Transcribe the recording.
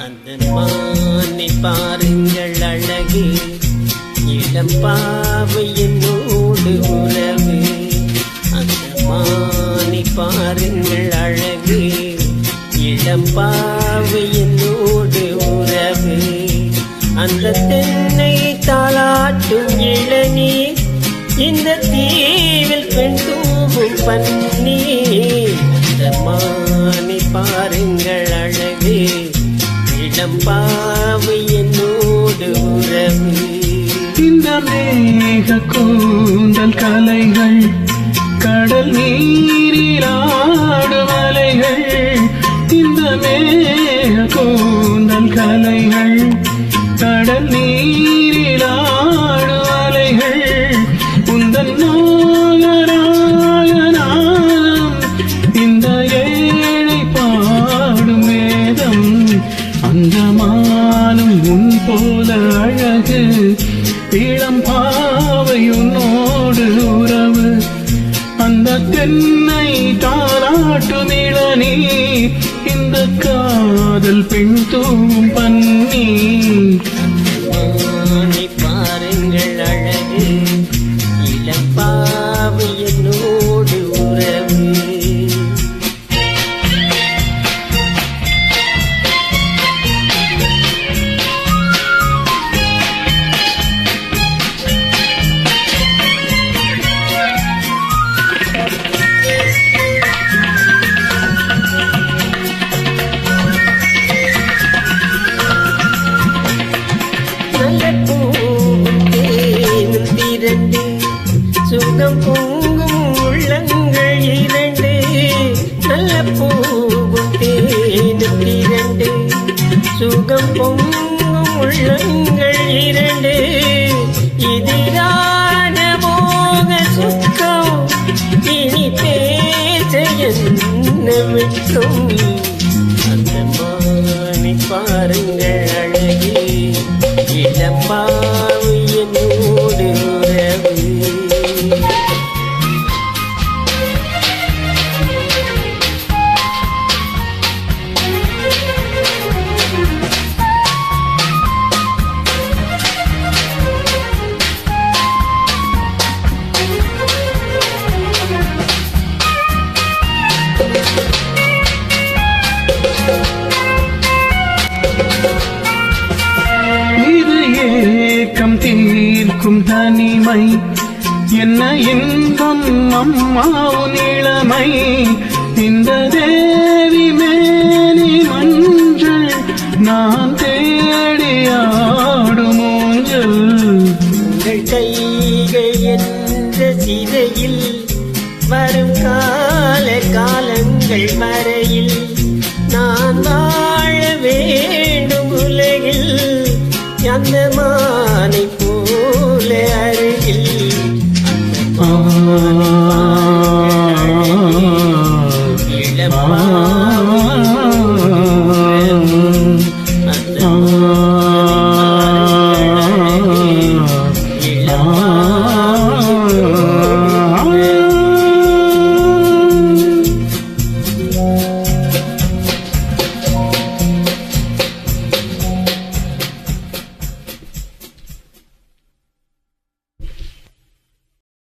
அந்த மானை பாருங்கள் அழகு, இளம் பாவை என்னோடு உறவு. அந்த மானை பாருங்கள் அழகு, இளம் பாவை என்னோடு உறவு. அந்த தென்னை தாளாட்டும் இளநீர், இந்த தீவில் பெண் தூவும் பன்னீர். அந்த மானை பாருங்கள் அழகு, இளம் பாவை என்னோடு உறவு. இந்த மேக கூந்தல் கலைகள், கடல் நீரில் ஆடும் அலைகள். இந்த மேக கூந்தல் கலைகள், கடல் நீரில் ஆடும் அலைகள். உந்தன் நாகராகனாம் இந்த ஏழை பாடும் வேதம். அந்த மானும் உன் போல அழகு, இளம் பாவை உன்னோடு உறவு. அந்த தென்னை தாளாட்டும் இளநீர், இந்த காதல் பெண் தூவும் பன்னீர். மானை பாருங்கள் அழகு, இளம் பாவை என்னோடு உறவு. சுகம் பொங்கும் உள்ளங்கள் இரண்டு, நல்ல பூவும் தேனும் இரண்டு. சுகம் பொங்கும் உள்ளங்கள் இரண்டு, இதிரான மோக சுக்கம். இனி பேச என்ன விட்டும். அந்த மானை பாருங்கள் அழகு, இளம் பாவை என்னோடு உறவு. இது ஏக்கம் தீர்க்கும் தனிமை, என்ன இன்பம் அம்மாவும் இளமை. இந்த தேவி மேனி மஞ்சள், நான் தேடி ஆடும் ஊஞ்சல். உங்கள் கைகள் என்ற சிறையில் வரும் கால காலங்கள் வரையில் நான் வாழ வேண்டும் உலகில். அந்த மானை போல அருகில், இளம் பாவை.